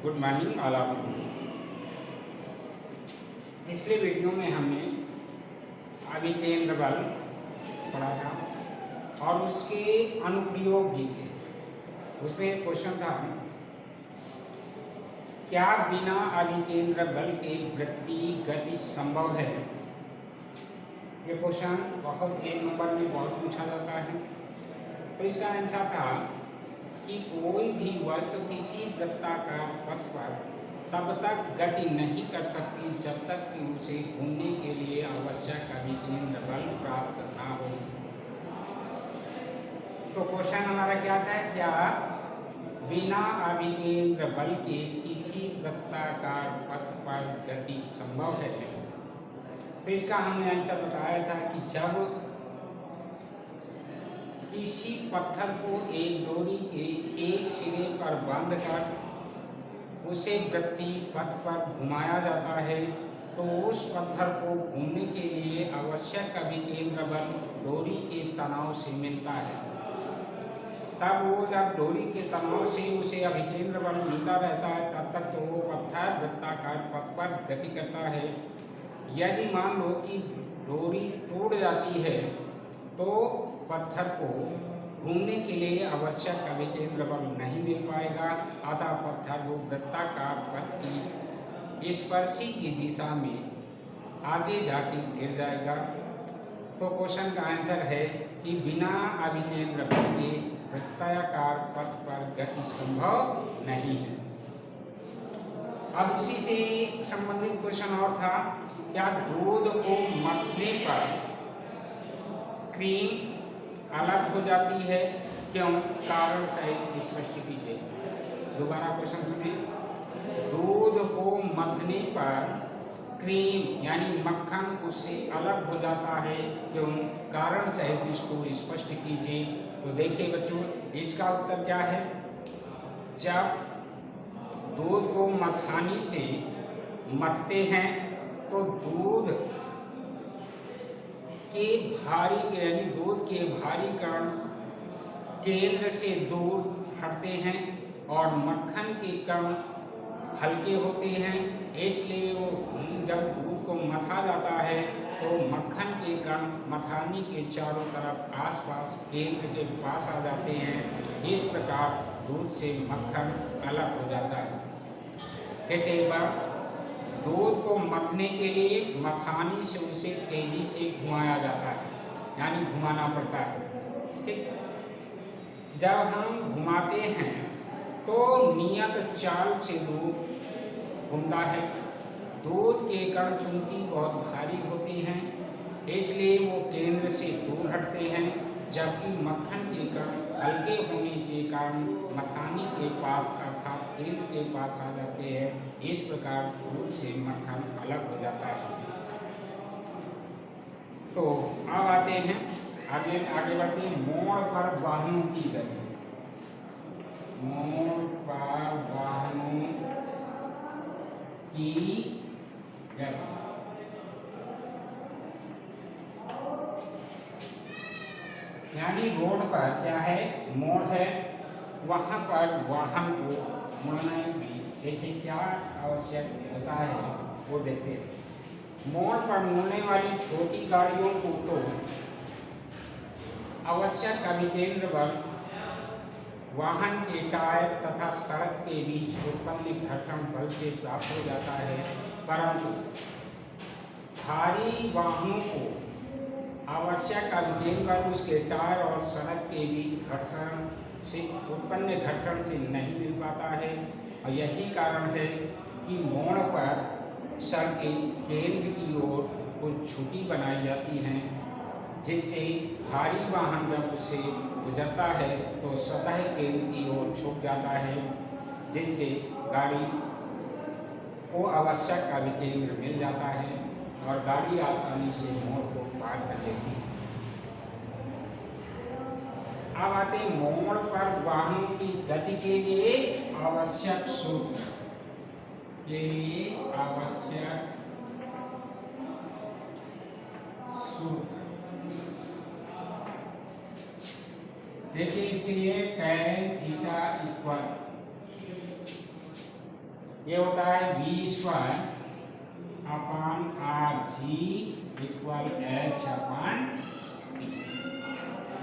Good morning all of you. पिछले video में हमने अभिकेंद्र बल पढ़ा था और उसके अनुप्रयोग भी थे। उसमें एक क्वेश्चन था, क्या बिना अभिकेंद्र बल के वृत्ति गति संभव है? ये क्वेश्चन बहुत एक नंबर में बहुत पूछा जाता है। तो इसका आंसर था कि कोई भी वस्तु किसी वृत्ताकार पथ पर तब तक गति नहीं कर सकती जब तक कि उसे घूमने के लिए आवश्यक अभिकेंद्र बल प्राप्त ना हो। तो क्वेश्चन हमारा क्या था, क्या बिना अभिकेंद्र बल के किसी वृत्ताकार पथ पर गति संभव है? तो इसका हमने आंसर बताया था कि जब किसी पत्थर को एक डोरी के एक सिरे पर बांधकर उसे वृत्ति पथ पर घुमाया जाता है तो उस पत्थर को घूमने के लिए आवश्यक अभिकेंद्र बल डोरी के तनाव से मिलता है। तब वो जब डोरी के तनाव से उसे अभिकेंद्र बल मिलता रहता है तब तक तो वो पत्थर वृत्ताकार पथ पर गति करता है। यदि मान लो कि डोरी टूट जाती है तो पत्थर को घूमने के लिए आवश्यक अभिकेंद्र बल नहीं मिल पाएगा, अतः पत्थर वो वृत्ताकार पथ की स्पर्शी की दिशा में आगे जाके गिर जाएगा। तो क्वेश्चन का आंसर है कि बिना अभिकेंद्र बल के वृत्ताकार पथ पर गति संभव नहीं है। अब उसी से संबंधित क्वेश्चन और था, क्या दूध को मथने पर क्रीम अलग हो जाती है? क्यों? कारण सहित स्पष्ट कीजिए। दोबारा क्वेश्चन सुने। दूध को मथने पर क्रीम यानी मक्खन उससे अलग हो जाता है, क्यों? कारण सहित इसको स्पष्ट कीजिए। तो देखिए बच्चों, इसका उत्तर क्या है। जब दूध को मखानी से मथते हैं तो दूध के भारी यानी दूध के भारी कण केंद्र से दूर हटते हैं और मक्खन के कण हल्के होते हैं, इसलिए वो जब दूध को मथा जाता है तो मक्खन के कण मथानी के चारों तरफ आसपास केंद्र के पास आ जाते हैं। इस प्रकार दूध से मक्खन अलग हो जाता है। कहते एक बार, दूध को मथने के लिए मथानी से उसे तेजी से घुमाया जाता है, यानी घुमाना पड़ता है। ठीक, जब हम घुमाते हैं तो नियत चाल से दूध घूमता है। दूध के कण चूंकि बहुत भारी होते हैं इसलिए वो केंद्र से दूर हटते हैं, जबकि मक्खन के कण हल्के होने के कारण मथानी के पास अर्थात केंद्र के पास आ जाते हैं। इस प्रकार दूध से मक्खन अलग हो जाता है। तो अब आते हैं आगे बढ़ते हैं मोड़ पर वाहनों की गति। मोड़ पर वाहनों की गति। यानी रोड पर क्या है, मोड़ है, वहां पर वाहन को मुड़ना भी देखिए क्या आवश्यक होता है वो देखते हैं। मोड़ पर मुड़ने वाली छोटी गाड़ियों को तो आवश्यक अभिकेंद्र बल वाहन के टायर तथा सड़क के बीच उत्पन्न घर्षण बल से प्राप्त हो जाता है, परंतु भारी वाहनों को आवश्यक अभिकेंद्र बल उसके टायर और सड़क के बीच घर्षण से उत्पन्न घर्षण से नहीं मिल पाता है। और यही कारण है कि मोड़ पर सड़कें केंद्र की ओर कुछ झुकी बनाई जाती हैं, जिससे भारी वाहन जब उससे गुजरता है तो स्वतः केंद्र की ओर झुक जाता है, जिससे गाड़ी को आवश्यक अभिकेंद्र मिल जाता है और गाड़ी आसानी से मोड़ को पार कर लेती है। अब आते मोड़ पर वाहनों की गति के लिए आवश्यक सूत्र के लिए आवश्यक सूत्र देखिए। इसके लिए tan थीटा इक्वल ये होता है v square upon R G equal H upon T.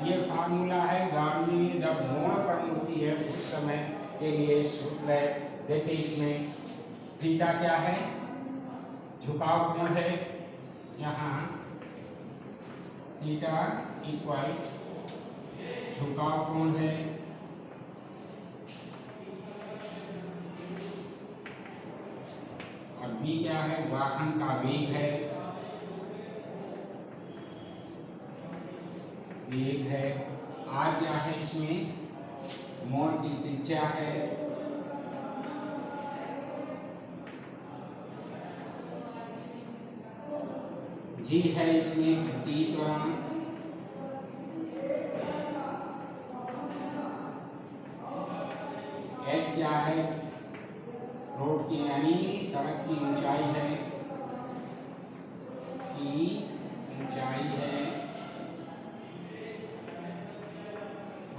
ये फार्मूला है गांधी जब मोड़ पर होती है उस समय के लिए सूत्र है। देखिए इसमें थीटा क्या है, झुकाव कोण है, जहां थीटा इक्वल झुकाव कोण है, और b क्या है, वाहन का वेग है, वेग है। r क्या है, इसमें मोड़ की त्रिज्या है, g है इसमें गति त्वरण, h क्या है, रोड की यानी सड़क की ऊंचाई है, की ऊंचाई है,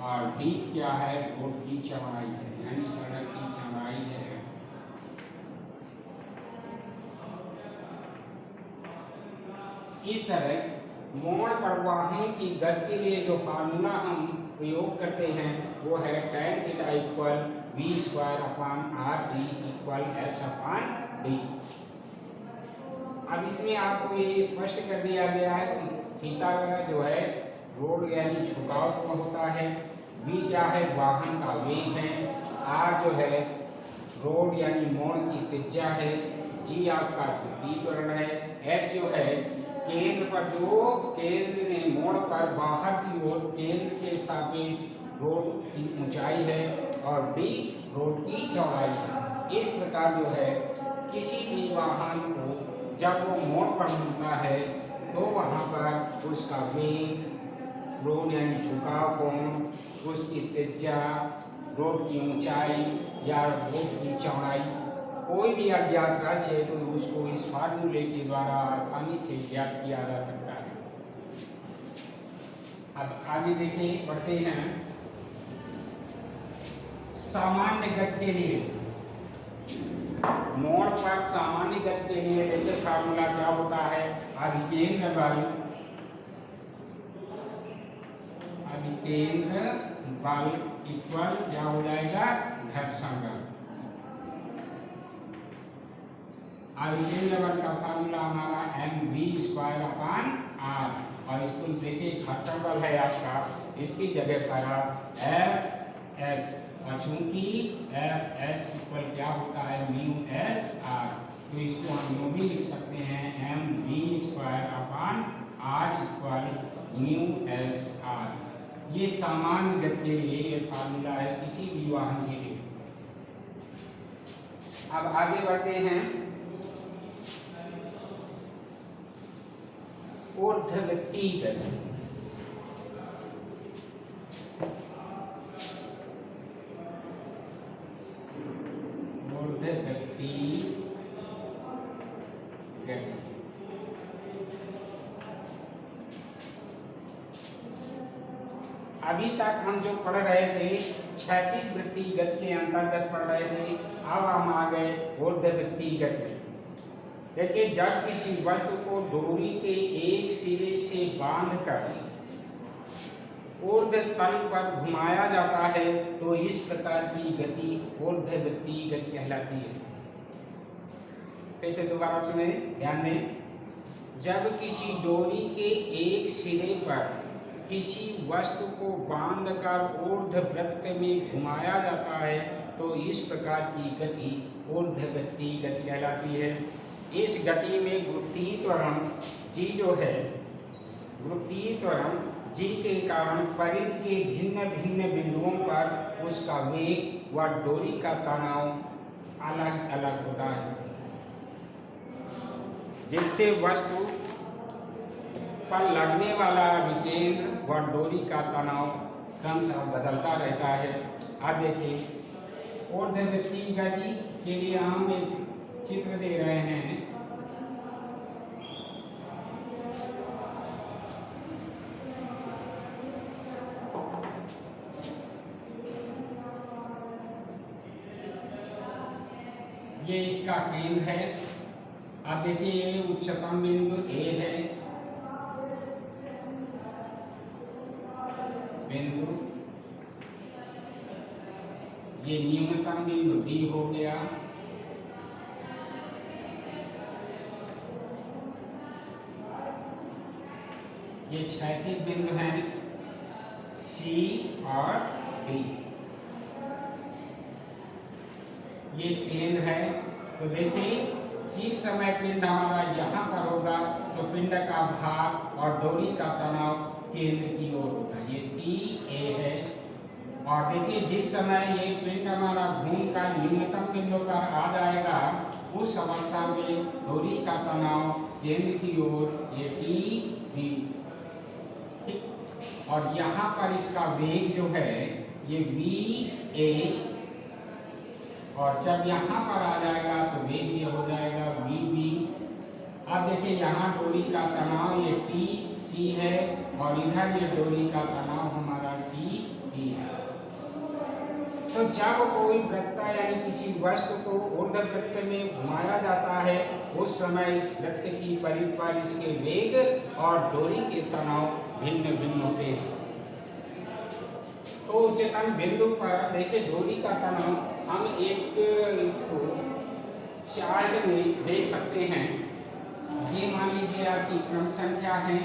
और d क्या है, रोड की चौड़ाई है यानी सड़क की चौड़ाई है। इस तरह मोड़ पर वाहन की गति के लिए जो फार्मूला हम प्रयोग करते हैं वो है tan theta equal v square upon R G equal H upon D. अब इसमें आपको ये स्पष्ट कर दिया गया है कि थीटा जो है रोड यानी झुकाव कोण होता है, v क्या है, वाहन का वेग है, r जो है रोड यानी मोड़ की त्रिज्या है, g आपका गति त्वरण है, h जो है केंद्र पर जो केंद्र में मोड़ पर बाहर की ओर केंद्र के सापेक्ष रोड की ऊंचाई है, और d रोड की चौड़ाई है। इस प्रकार जो है किसी भी वाहन को जब वो मोड़ पर मिलता है तो वहाँ पर उसका वेग, रोड यानी झुकाव कोण, उसकी त्रिज्या, रोड की ऊंचाई या रोड की चौड़ाई, कोई भी अज्ञात राशि है तो उसको इस फार्मूले के द्वारा आसानी से ज्ञात किया जा सकता है। अब आगे देखिए, बढ़ते हैं सामान्य गति के लिए। मोड़ पर सामान्य गति के लिए देखिए फार्मूला क्या होता है, अभिकेंद्र बल इक्वल क्या हो जाएगा, घर्षण बल। अभिकेंद्र बल का फार्मूला हमारा mv स्क्वायर अपॉन r, और इसको देखिए घर्षण बल है आपका, इसकी जगह पर आप Fs, और चूंकि Fs इक्वल क्या होता है, म्यू एस आर, तो इसको हम यूं भी लिख सकते हैं mv square upon r equal mu S R. ये सामान्य गति के लिए ये फार्मूला है किसी भी वाहन के लिए। अब आगे बढ़ते हैं ऊर्ध्वगति गति। ऊर्ध्वगति गति अभी तक हम जो पढ़ रहे थे क्षैतिज वृत्ति गति के अंतर्गत पढ़ रहे थे, अब हम आ गए ऊर्ध्ववृत्तीय गति। देखिए जब किसी वस्तु को डोरी के एक सिरे से बांधकर ऊर्ध्व तल पर घुमाया जाता है तो इस प्रकार की गति ऊर्ध्ववृत्तीय गति कहलाती है। फिर दोबारा सुने, ध्यान दें। जब किसी डोरी के एक सिरे पर किसी वस्तु को बांधकर ऊर्ध्ववृत्त में घुमाया जाता है तो इस प्रकार की गति ऊर्ध्ववृत्तीय गति कहलाती है। इस गति में गुरुत्वीय त्वरण जी जो है, गुरुत्वीय त्वरण जी के कारण परिध के भिन्न भिन्न बिंदुओं पर उसका वेग व डोरी का तनाव अलग अलग होता है, जिससे वस्तु पर लगने वाला अभिकेंद्र व डोरी का तनाव क्रमशः बदलता रहता है। अब देखिए ऊर्ध्ववृत्तीय गति के लिए हम एक चित्र दे रहे हैं। ये इसका केंद्र है। अब देखिए ये उच्चतम बिंदु ए है, बिंदु ये न्यूनतम बिंदु डी हो गया। ये क्षैतिज बिंदु हैं सी और डी। ये केंद्र है। तो देखिए जिस समय पिंड हमारा यहाँ पर होगा तो पिंड का भार और डोरी का तनाव केंद्र की ओर होगा। ये टी ए है। और देखिए जिस समय ये पिंड हमारा घूमकर न्यूनतम बिंदु पर आ जाएगा उस अवस्था में डोरी का तनाव केंद्र की ओर ये टी बी। ठीक। और यहाँ पर इसका वेग जो है ये वी ए, और जब यहाँ पर आ जाएगा तो वेग ये हो जाएगा वी बी। अब देखिए यहाँ डोरी का तनाव ये टी सी है और इधर ये डोरी का तनाव हमारा टी डी है। तो जब कोई वृत्त यानी किसी वस्तु को ऊर्ध्ववृत्त में घुमाया जाता है उस समय इस वृत्त की परिधि पर इसके वेग और डोरी के तनाव भिन्न भिन्न होते हैं। तो उच्चतम बिंदु पर देखिए डोरी का तनाव हम एक इसको चार्ट में देख सकते हैं। ये मान लीजिए आपकी क्रम संख्या है।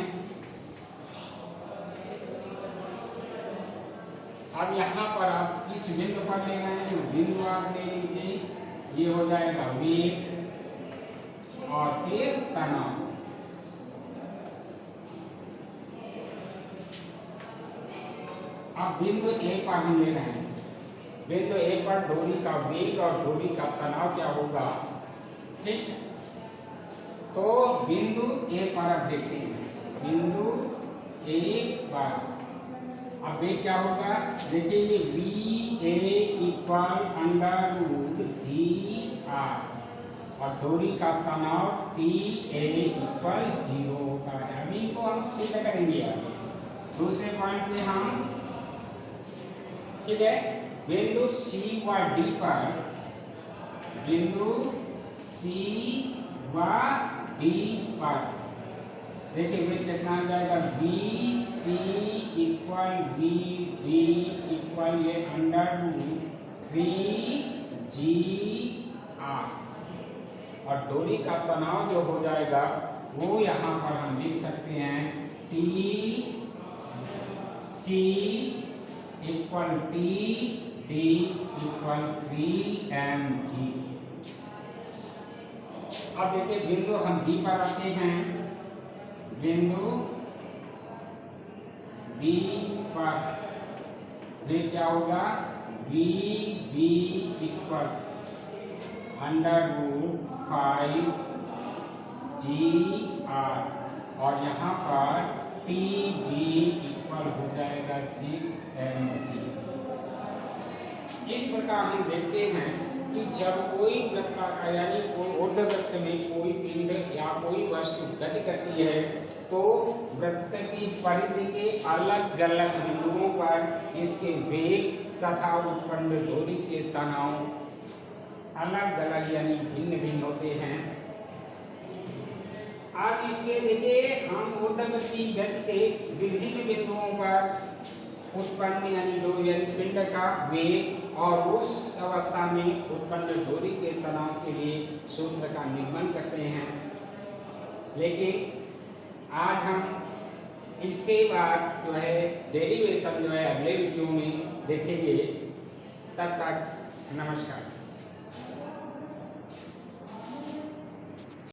अब यहाँ पर आप किस बिंदु पर ले रहे हैं बिंदु आप ले लीजिए। ये हो जाएगा वेग और फिर तनाव। अब बिंदु ए पर हम ले रहे हैं। बिंदु ए पर डोरी का वेग और डोरी का तनाव क्या होगा। ठीक। तो बिंदु ए पर अब देखते हैं। बिंदु ए पर अब वेग क्या होगा। देखिए ये V A equal under root G R और डोरी का तनाव टी ए इक्वल 0 होता है। अभी इनको हम सिद्ध करेंगे आगे दूसरे पॉइंट में हम। ठीक है। बिंदु सी व डी पर, बिंदु सी व डी पर देखिए वेग कितना आ जाएगा B C equal B D equal ये अंडर रूट 3 जी आर और डोरी का तनाव जो हो जाएगा वो यहाँ पर हम लिख सकते हैं T C equal T D equal 3mg। अब देखिए बिंदु हम डी पर आते हैं। बिंदु बी पर वे क्या होगा B B equal under root 5 G R और यहाँ पर टी बी इक्वल हो जाएगा 6mg। इस प्रकार हम देखते हैं कि जब कोई वृत्ताकार यानी कोई ऊर्ध्ववृत्त में कोई पिंड या कोई वस्तु गति करती है तो वृत्त की परिधि के अलग अलग बिंदुओं पर इसके वेग तथा उत्पन्न डोरी के तनाव अलग अलग यानी भिन्न भिन्न होते हैं। आप इसके देखिए हम ऊर्ध्ववृत्त की गति के विभिन्न बिंदुओं पर उत्पन्न यानी पिंड का वेग और उस अवस्था में उत्पन्न डोरी के तनाव के लिए सूत्र का निर्माण करते हैं। लेकिन आज हम इसके बाद जो है डेरिवेशन जो है अगले वीडियो में देखेंगे। तब तक नमस्कार।